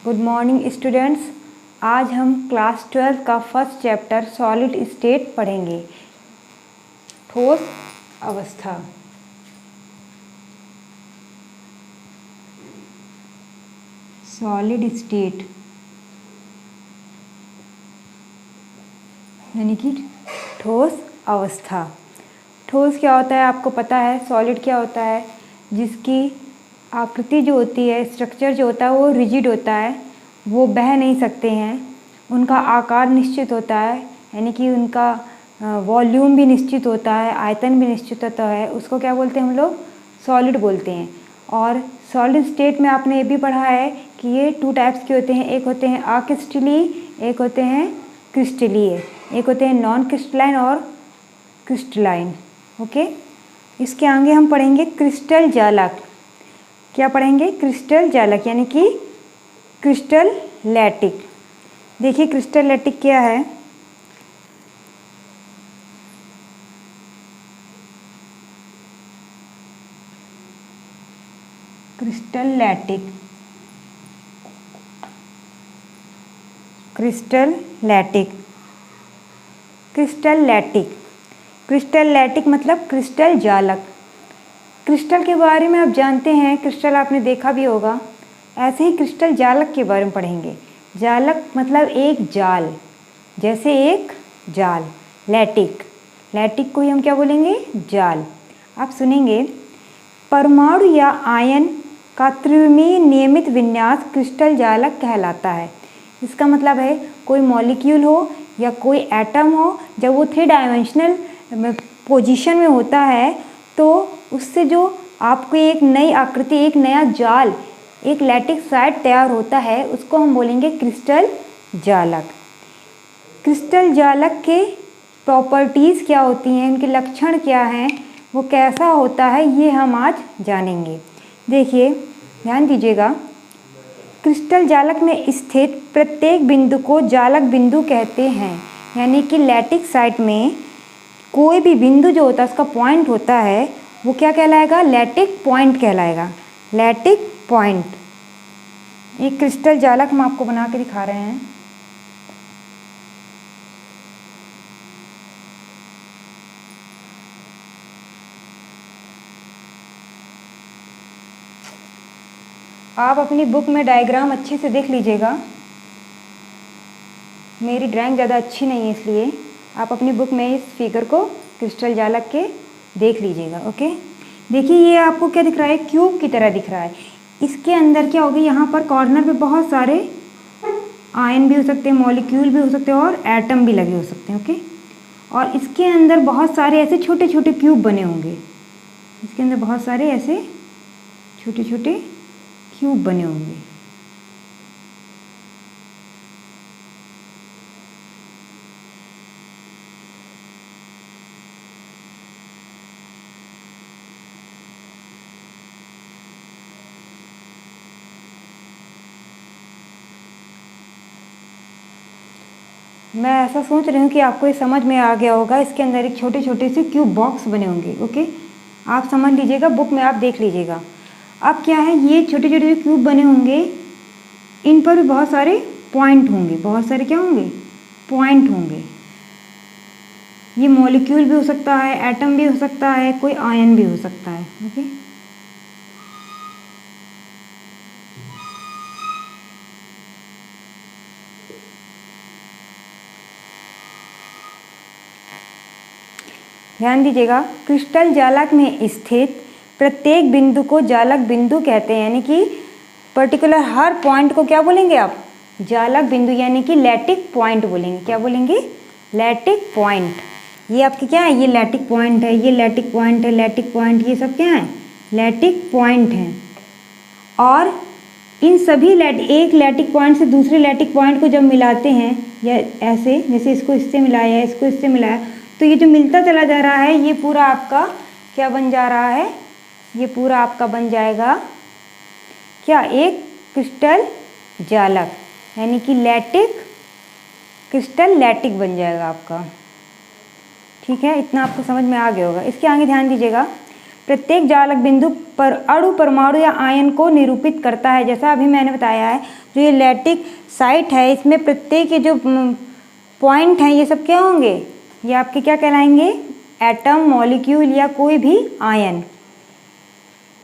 Good morning students. आज हम class 12 का फर्स्ट चैप्टर सॉलिड स्टेट पढ़ेंगे। ठोस अवस्था। सॉलिड स्टेट यानी कि ठोस अवस्था। ठोस क्या होता है आपको पता है। सॉलिड क्या होता है, जिसकी आकृति जो होती है, स्ट्रक्चर जो होता है वो रिजिड होता है, वो बह नहीं सकते हैं, उनका आकार निश्चित होता है, यानी कि उनका वॉल्यूम भी निश्चित होता है, आयतन भी निश्चित होता है। उसको क्या बोलते हैं हम लोग, सॉलिड बोलते हैं। और सॉलिड स्टेट में आपने ये भी पढ़ा है कि ये टू टाइप्स के होते हैं। एक होते हैं अक्रिस्टलीय, एक होते हैं क्रिस्टलीय। एक होते हैं नॉन क्रिस्टलाइन और क्रिस्टलाइन। ओके, इसके आगे हम पढ़ेंगे क्रिस्टल जालक। क्या पढ़ेंगे, क्रिस्टल जालक यानी कि क्रिस्टल लैटिक। देखिए क्रिस्टल लैटिक क्या है। Crystal lattice, crystal lattice, crystal lattice, crystal lattice मतलब क्रिस्टल जालक। क्रिस्टल के बारे में आप जानते हैं, क्रिस्टल आपने देखा भी होगा। ऐसे ही क्रिस्टल जालक के बारे में पढ़ेंगे। जालक मतलब एक जाल, जैसे एक जाल। लैटिक, लैटिक को ही हम क्या बोलेंगे, जाल। आप सुनेंगे, परमाणु या आयन का त्रिविमीय नियमित विन्यास क्रिस्टल जालक कहलाता है। इसका मतलब है कोई मॉलिक्यूल हो या कोई एटम हो, जब वो 3 डायमेंशनल पोजीशन में होता है तो उससे जो आपको एक नई आकृति, एक नया जाल, एक लैटिक साइड तैयार होता है, उसको हम बोलेंगे क्रिस्टल जालक। क्रिस्टल जालक के प्रॉपर्टीज़ क्या होती हैं, उनके लक्षण क्या हैं, वो कैसा होता है, ये हम आज जानेंगे। देखिए ध्यान दीजिएगा, क्रिस्टल जालक में स्थित प्रत्येक बिंदु को जालक बिंदु कहते हैं। यानी कि लैटिक साइट में कोई भी बिंदु जो होता है, उसका पॉइंट होता है, वो क्या कहलाएगा, लैटिक पॉइंट कहलाएगा। Lattice point. एक क्रिस्टल जालक हम आपको बना के दिखा रहे हैं। आप अपनी बुक में डायग्राम अच्छे से देख लीजिएगा। मेरी ड्राइंग ज़्यादा अच्छी नहीं है, इसलिए आप अपनी बुक में इस फिगर को क्रिस्टल जालक के देख लीजिएगा। ओके, देखिए ये आपको क्या दिख रहा है, क्यूब की तरह दिख रहा है। इसके अंदर क्या होगा, यहाँ पर कॉर्नर पे बहुत सारे आयन भी हो सकते हैं, मॉलिक्यूल भी हो सकते हैं और एटम भी लगे हो सकते हैं। ओके, और इसके अंदर बहुत सारे ऐसे छोटे छोटे क्यूब बने होंगे। इसके अंदर बहुत सारे ऐसे छोटे छोटे क्यूब बने होंगे। मैं ऐसा सोच रही हूँ कि आपको ये समझ में आ गया होगा। इसके अंदर एक छोटे छोटे से क्यूब बॉक्स बने होंगे। ओके, आप समझ लीजिएगा, बुक में आप देख लीजिएगा। अब क्या है, ये छोटे छोटे क्यूब बने होंगे, इन पर भी बहुत सारे पॉइंट होंगे। बहुत सारे क्या होंगे, पॉइंट होंगे। ये मॉलिक्यूल भी हो सकता है, एटम भी हो सकता है, कोई आयन भी हो सकता है। ओके, ध्यान दीजिएगा, क्रिस्टल जालक में स्थित प्रत्येक बिंदु को जालक बिंदु कहते हैं। यानी कि पर्टिकुलर हर पॉइंट को क्या बोलेंगे आप, जालक बिंदु, यानी कि लैटिक पॉइंट बोलेंगे। क्या बोलेंगे, लैटिक पॉइंट। ये आपके क्या है, ये लैटिक पॉइंट है, ये लैटिक पॉइंट है, लैटिक पॉइंट, ये सब क्या है, लैटिक पॉइंट हैं। और इन सभी एक लैटिक पॉइंट से दूसरे लैटिक पॉइंट को जब मिलाते हैं, या ऐसे जैसे इसको इससे मिलाया, इसको इससे मिलाया, तो ये जो मिलता चला जा रहा है, ये पूरा आपका क्या बन जा रहा है, ये पूरा आपका बन जाएगा क्या, एक क्रिस्टल जालक, यानी कि लैटिक, क्रिस्टल लैटिक बन जाएगा आपका। ठीक है, इतना आपको समझ में आ गया होगा। इसके आगे ध्यान दीजिएगा, प्रत्येक जालक बिंदु पर अणु, परमाणु या आयन को निरूपित करता है। जैसा अभी मैंने बताया है, जो ये लैटिक साइट है इसमें प्रत्येक ये जो पॉइंट हैं ये सब क्या होंगे, ये आपके क्या कहलाएंगे, एटम, मॉलिक्यूल या कोई भी आयन।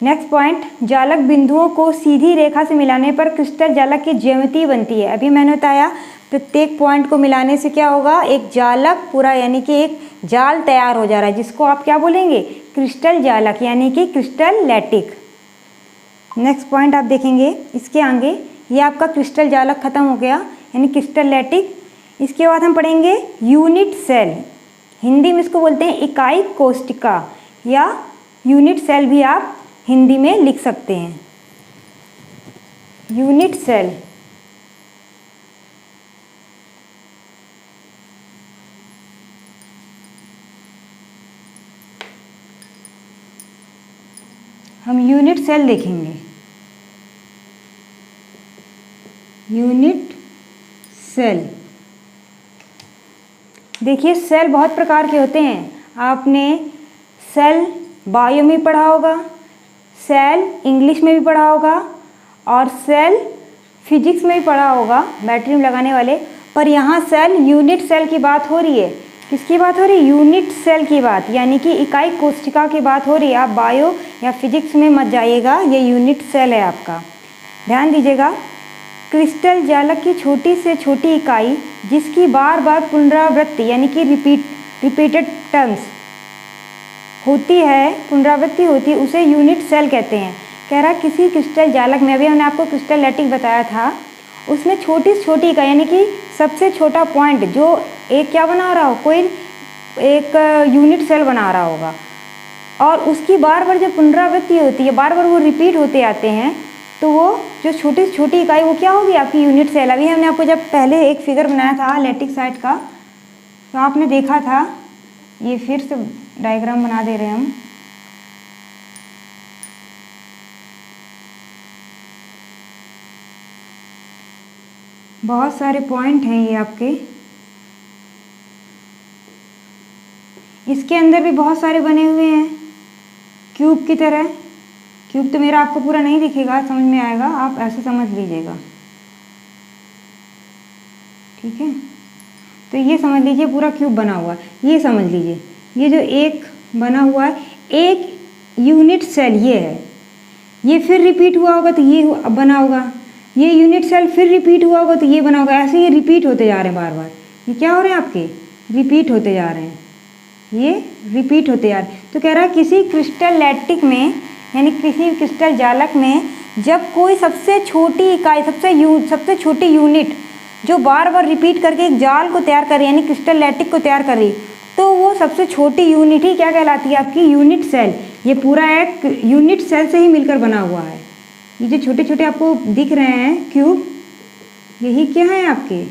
नेक्स्ट पॉइंट, जालक बिंदुओं को सीधी रेखा से मिलाने पर क्रिस्टल जालक की ज्यामिति बनती है। अभी मैंने बताया प्रत्येक पॉइंट को मिलाने से क्या होगा, एक जालक पूरा यानी कि एक जाल तैयार हो जा रहा है, जिसको आप क्या बोलेंगे, क्रिस्टल जालक यानी कि क्रिस्टल लैटिक। नेक्स्ट पॉइंट आप देखेंगे इसके आगे, ये आपका क्रिस्टल जालक खत्म हो गया यानी क्रिस्टल लैटिक। इसके बाद हम पढ़ेंगे यूनिट सेल, हिंदी में इसको बोलते हैं इकाई कोशिका या यूनिट सेल भी आप हिंदी में लिख सकते हैं। यूनिट सेल, हम यूनिट सेल देखेंगे। यूनिट सेल, देखिए सेल बहुत प्रकार के होते हैं। आपने सेल बायो में पढ़ा होगा, सेल इंग्लिश में भी पढ़ा होगा और सेल फिजिक्स में भी पढ़ा होगा, बैटरी में लगाने वाले। पर यहाँ सेल यूनिट सेल की बात हो रही है। किसकी बात हो रही है, यूनिट सेल की बात, यानी कि इकाई कोशिका की बात हो रही है। आप बायो या फिजिक्स में मत जाइएगा, ये यूनिट सेल है आपका, ध्यान दीजिएगा। क्रिस्टल जालक की छोटी से छोटी इकाई जिसकी बार बार पुनरावृत्ति यानी कि रिपीटेड टर्म्स होती है, पुनरावृत्ति होती है, उसे यूनिट सेल कहते हैं। कह रहा किसी क्रिस्टल जालक में, अभी हमने आपको क्रिस्टल लैटिक बताया था, उसमें छोटी से छोटी इकाई यानी कि सबसे छोटा पॉइंट जो एक क्या बना रहा हो, कोई एक यूनिट सेल बना रहा होगा और उसकी बार बार जब पुनरावृत्ति होती है, बार बार वो रिपीट होते आते हैं, तो वो जो छोटी से छोटी इकाई वो क्या होगी, आपकी यूनिट सेल। अभी हमने आपको जब पहले एक फिगर बनाया था लैटिक साइट का, तो आपने देखा था, ये फिर से डायग्राम बना दे रहे हैं हम। बहुत सारे पॉइंट हैं ये आपके, इसके अंदर भी बहुत सारे बने हुए हैं क्यूब की तरह। क्यूब तो मेरा आपको पूरा नहीं दिखेगा, समझ में आएगा, आप ऐसे समझ लीजिएगा, ठीक है। तो ये समझ लीजिए पूरा क्यूब बना हुआ है, ये समझ लीजिए ये जो एक बना हुआ है, एक यूनिट सेल ये है, ये फिर रिपीट हुआ होगा तो ये बना होगा, ये यूनिट सेल फिर रिपीट हुआ होगा तो ये बना होगा। ऐसे ये रिपीट होते जा रहे हैं बार बार, ये क्या हो रहे हैं आपके, रिपीट होते जा रहे हैं, ये रिपीट होते जा रहे हैं। तो कह रहा है किसी क्रिस्टल लैटिक में यानी किसी क्रिस्टल जालक में जब कोई सबसे छोटी इकाई, सबसे छोटी यूनिट जो बार बार रिपीट करके एक जाल को तैयार कर रही है यानी क्रिस्टल लैटिक को तैयार कर रही, तो वो सबसे छोटी यूनिट ही क्या कहलाती है, आपकी यूनिट सेल। ये पूरा एक यूनिट सेल से ही मिलकर बना हुआ है। ये जो छोटे छोटे आपको दिख रहे हैं क्यूब, यही क्या है आपके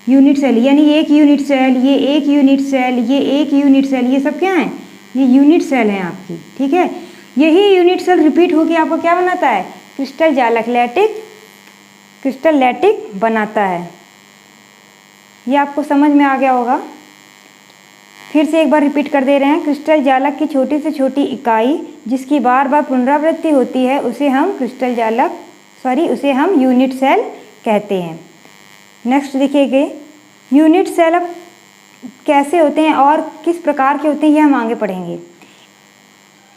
यूनिट सेल, यानी एक यूनिट सेल, ये एक यूनिट सेल, ये एक यूनिट सेल, ये सब क्या है, ये यूनिट सेल हैं आपकी, ठीक है। यही यूनिट सेल रिपीट होकर आपको क्या बनाता है, क्रिस्टल जालक लैटिक, क्रिस्टल लैटिक बनाता है। ये आपको समझ में आ गया होगा। फिर से एक बार रिपीट कर दे रहे हैं, क्रिस्टल जालक की छोटी से छोटी इकाई जिसकी बार बार पुनरावृत्ति होती है उसे हम क्रिस्टल जालक उसे हम यूनिट सेल कहते हैं। नेक्स्ट देखिए यूनिट सेल अब कैसे होते हैं और किस प्रकार के होते हैं, ये हम आगे पढ़ेंगे।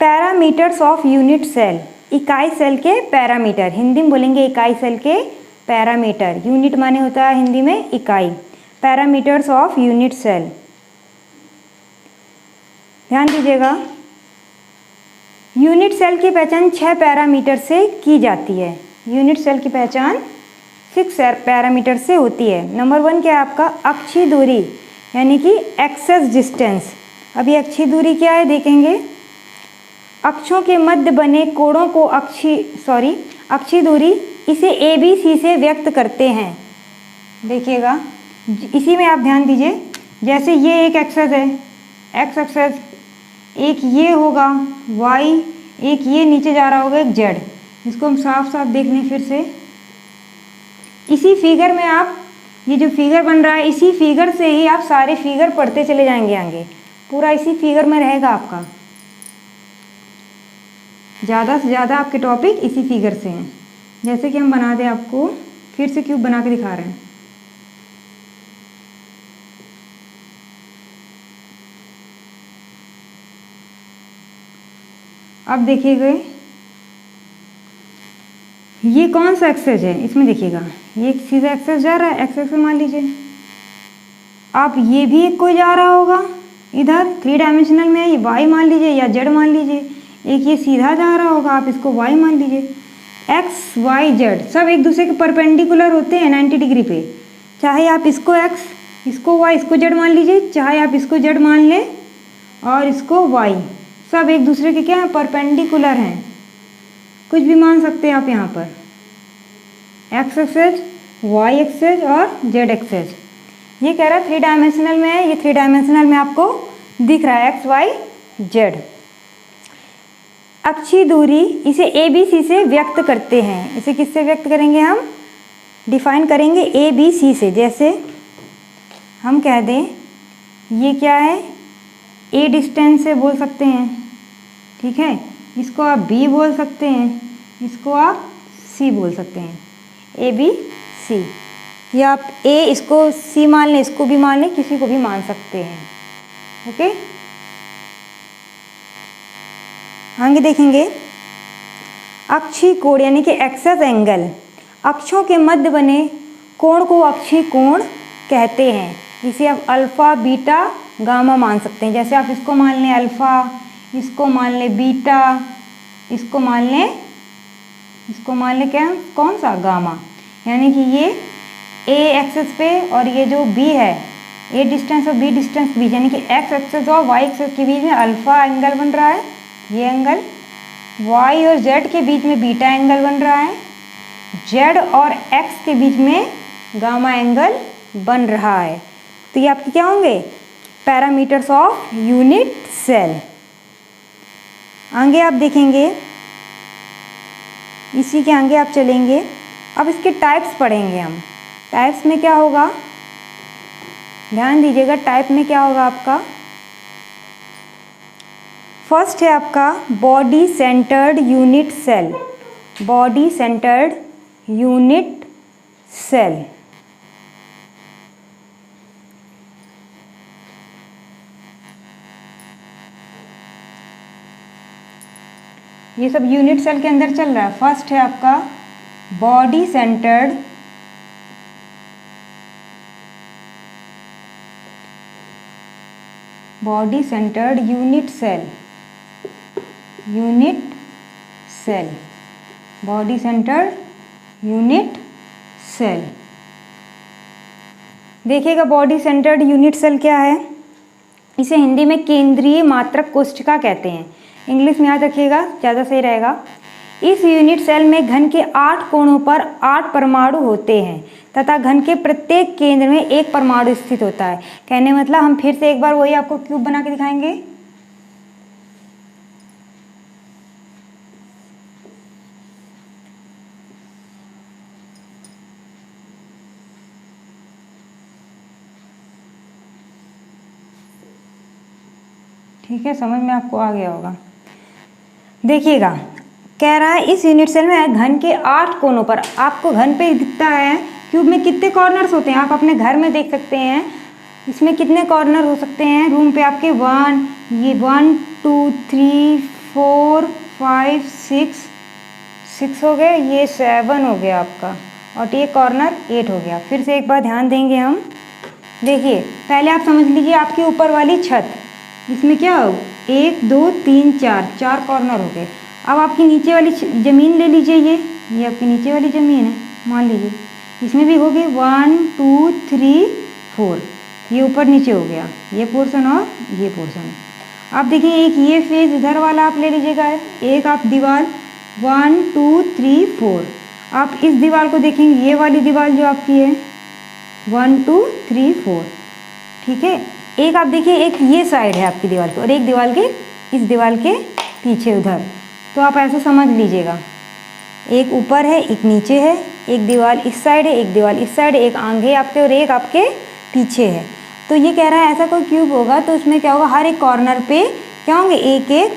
पैरामीटर्स ऑफ यूनिट सेल, इकाई सेल के पैरामीटर, हिंदी में बोलेंगे इकाई सेल के पैरामीटर। यूनिट माने होता है हिंदी में इकाई, पैरामीटर्स ऑफ यूनिट सेल। ध्यान दीजिएगा, यूनिट सेल की पहचान 6 पैरामीटर से की जाती है। यूनिट सेल की पहचान 6 पैरामीटर से होती है। नंबर 1 क्या है आपका, अक्षीय दूरी यानी कि एक्सेस डिस्टेंस। अब ये अक्षीय दूरी क्या है देखेंगे, अक्षों के मध्य बने कोणों को अक्षीय दूरी इसे ABC से व्यक्त करते हैं। देखिएगा इसी में आप ध्यान दीजिए, जैसे ये एक एक्सेस है, एक्स एक्सेस, एक ये होगा Y, एक ये नीचे जा रहा होगा एक Z। इसको हम साफ साफ देख लें फिर से, इसी फिगर में आप ये जो फिगर बन रहा है, इसी फिगर से ही आप सारे फिगर पढ़ते चले जाएंगे आगे, पूरा इसी फिगर में रहेगा आपका। ज़्यादा से ज़्यादा आपके टॉपिक इसी फिगर से हैं। जैसे कि हम बना दें, आपको फिर से क्यूब बना के दिखा रहे हैं। अब देखिएगा ये कौन सा एक्सेस है, इसमें देखिएगा ये सीधा एक्सेस जा रहा है, एक्सेस मान लीजिए। आप ये भी एक कोई जा रहा होगा इधर 3 डायमेंशनल में, ये वाई मान लीजिए या जेड मान लीजिए। एक ये सीधा जा रहा होगा, आप इसको वाई मान लीजिए। एक्स वाई जेड सब एक दूसरे के परपेंडिकुलर होते हैं 90 डिग्री पे। चाहे आप इसको एक्स, इसको वाई, इसको जेड मान लीजिए, चाहे आप इसको जेड मान लें और इसको वाई, सब एक दूसरे के क्या हैं, परपेंडिकुलर हैं। कुछ भी मान सकते हैं आप यहाँ पर, एक्स एक्सेस, वाई एक्सेस और जेड एक्सेस। ये कह रहा है 3 डायमेंशनल में है, ये 3 डायमेंशनल में आपको दिख रहा है एक्स वाई जेड। अक्षीय दूरी इसे ए बी सी से व्यक्त करते हैं। इसे किससे व्यक्त करेंगे, हम डिफाइन करेंगे ए बी सी से। जैसे हम कह दें ये क्या है, ए डिस्टेंस से बोल सकते हैं, ठीक है। इसको आप बी बोल सकते हैं, इसको आप सी बोल सकते हैं, ए बी सी। या आप ए इसको सी मान लें, इसको भी मान लें, किसी को भी मान सकते हैं। ओके, आगे देखेंगे अक्षीय कोण यानी कि एक्सेस एंगल। अक्षों के मध्य बने कोण को अक्षीय कोण कहते हैं। इसे आप अल्फा बीटा गामा मान सकते हैं। जैसे आप इसको मान लें अल्फा, इसको मान लें बीटा, इसको मान लें क्या, कौन सा, गामा। यानी कि ये ए एक्सेस पे और ये जो बी है, ए डिस्टेंस और बी डिस्टेंस के बीच, यानी कि एक्स एक्सेस और वाई एक्सेस के बीच में अल्फा एंगल बन रहा है, ये एंगल। वाई और जेड के बीच में बीटा एंगल बन रहा है। जेड और एक्स के बीच में गामा एंगल बन रहा है। तो ये आपके क्या होंगे, पैरामीटर्स ऑफ यूनिट सेल। आगे आप देखेंगे, इसी के आगे आप चलेंगे। अब इसके टाइप्स पढ़ेंगे हम। टाइप्स में क्या होगा, ध्यान दीजिएगा, टाइप में क्या होगा आपका। फर्स्ट है आपका body centred unit cell. Body centred unit cell, ये सब यूनिट सेल के अंदर चल रहा है। फर्स्ट है आपका body centred unit cell, unit cell, body centred unit cell. देखिएगा बॉडी सेंटर्ड यूनिट सेल क्या है। इसे हिंदी में केंद्रीय मात्रक कोशिका कहते हैं। इंग्लिश में याद रखिएगा, ज़्यादा सही रहेगा। इस यूनिट सेल में घन के 8 कोणों पर 8 परमाणु होते हैं तथा घन के प्रत्येक केंद्र में एक परमाणु स्थित होता है। कहने मतलब हम फिर से एक बार वही आपको क्यूब बना के दिखाएंगे। ठीक है, समझ में आपको आ गया होगा। देखिएगा कह रहा है इस यूनिट सेल में घन के 8 कोनों पर, आपको घन पे दिखता है क्यूब में कितने कॉर्नर्स होते हैं, आप अपने घर में देख सकते हैं इसमें कितने कॉर्नर हो सकते हैं। रूम पे आपके 1 2 3 4 5 6 हो गए, ये 7 हो गया आपका, और ये कॉर्नर 8 हो गया। फिर से एक बार ध्यान देंगे हम। देखिए पहले आप समझ लीजिए आपकी ऊपर वाली छत, इसमें क्या हो 1 2 3 4 कॉर्नर हो गए। अब आपकी नीचे वाली ज़मीन ले लीजिए, ये आपकी नीचे वाली ज़मीन है मान लीजिए, इसमें भी हो गई 1 2 3 4, ये ऊपर नीचे हो गया ये पोर्शन और ये पोर्शन। अब देखिए एक ये फेज इधर वाला आप ले लीजिएगा, एक आप दीवार 1 2 3 4, आप इस दीवार को देखेंगे, ये वाली दीवार जो आपकी है 1 2 3 4, ठीक है। एक आप देखिए एक ये साइड है आपकी दीवार की और एक दीवार के इस दीवार के पीछे उधर, तो आप ऐसे समझ लीजिएगा एक ऊपर है एक नीचे है, एक दीवार इस साइड है एक दीवार इस साइड है, एक आगे आपके और एक आपके पीछे है। तो ये कह रहा है ऐसा कोई क्यूब होगा तो उसमें क्या होगा, हर एक कॉर्नर पे क्या होंगे, एक एक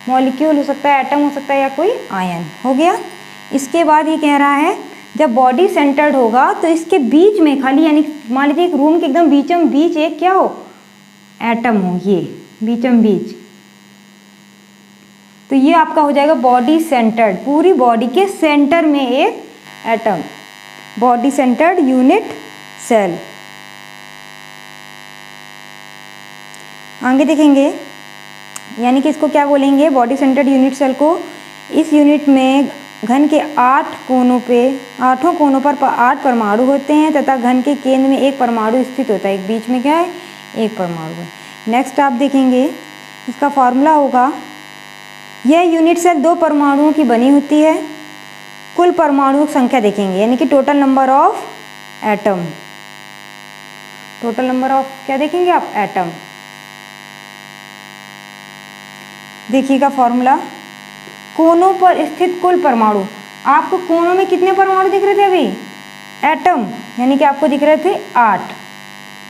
मॉलिक्यूल हो सकता है, एटम हो सकता है या कोई आयन। हो गया। इसके बाद ये कह रहा है जब बॉडी सेंटर्ड होगा तो इसके बीच में खाली, यानी मान लीजिए एक रूम के एकदम बीचम बीच एक क्या हो, एटम हो, ये बीचम बीच, तो ये आपका हो जाएगा बॉडी सेंटर्ड। पूरी बॉडी के सेंटर में एक atom, body centred unit cell. आगे देखेंगे, यानी कि इसको क्या बोलेंगे, बॉडी सेंटर्ड यूनिट सेल को। इस यूनिट में घन के 8 कोनों पे, 8 कोनों पर 8 परमाणु होते हैं तथा घन के केंद्र में एक परमाणु स्थित होता है। एक बीच में क्या है, एक परमाणु है। नेक्स्ट आप देखेंगे, इसका फॉर्मूला होगा, यह यूनिट सेल 2 परमाणुओं की बनी होती है। कुल परमाणुओं की संख्या देखेंगे, यानी कि total number of atom. Total number of क्या देखेंगे आप, एटम। देखिएगा फॉर्मूला, कोनों पर स्थित कुल परमाणु। आपको कोनों में कितने परमाणु दिख रहे थे अभी, एटम, यानी कि आपको दिख रहे थे 8,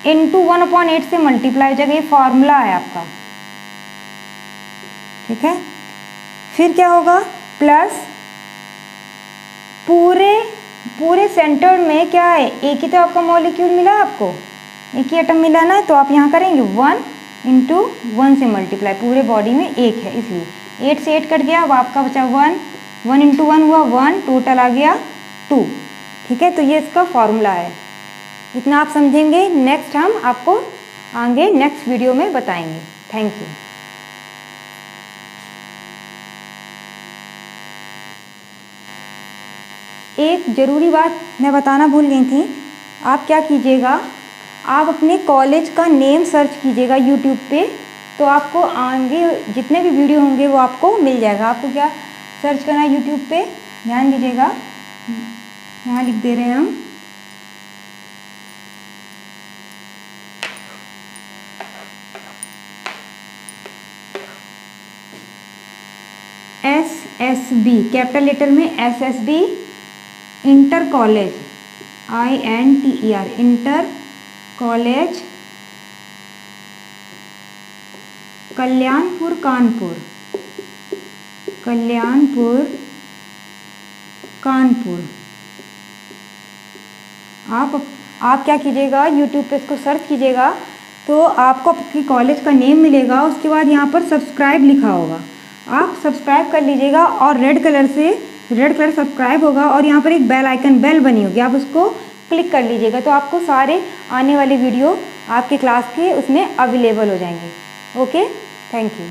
इंटू 1/8 से मल्टीप्लाई हो जाएगा। ये फॉर्मूला है आपका, ठीक है। फिर क्या होगा, प्लस पूरे सेंटर में क्या है, एक ही तो आपका मॉलिक्यूल मिला है, आपको एक ही एटम मिला ना, तो आप यहाँ करेंगे 1 इंटू 1 से मल्टीप्लाई, पूरे बॉडी में एक है इसलिए 8 से 8 कट गया, अब आपका बचा 1, 1 इंटू 1 हुआ 1, टोटल आ गया 2, ठीक है। तो ये इसका फॉर्मूला है। इतना आप समझेंगे, नेक्स्ट हम आपको आगे नेक्स्ट वीडियो में बताएंगे। Thank you. एक ज़रूरी बात मैं बताना भूल गई थी, आप क्या कीजिएगा, आप अपने कॉलेज का नेम सर्च कीजिएगा यूट्यूब पे, तो आपको आगे जितने भी वीडियो होंगे वो आपको मिल जाएगा। आपको क्या सर्च करना है यूट्यूब पे, ध्यान दीजिएगा, यहाँ लिख दे रहे हैं हम, SSB, कैपिटल लेटर में SSB, inter college, INTER, inter college Kalyanpur Kanpur, Kalyanpur Kanpur. आप क्या कीजिएगा, यूट्यूब पे इसको सर्च कीजिएगा तो आपको आपके कॉलेज का नेम मिलेगा। उसके बाद यहाँ पर सब्सक्राइब लिखा होगा, आप सब्सक्राइब कर लीजिएगा और रेड कलर सब्सक्राइब होगा और यहाँ पर एक बेल आइकन, बेल बनी होगी, आप उसको क्लिक कर लीजिएगा, तो आपको सारे आने वाले वीडियो आपके क्लास के उसमें अवेलेबल हो जाएंगे। Okay, thank you.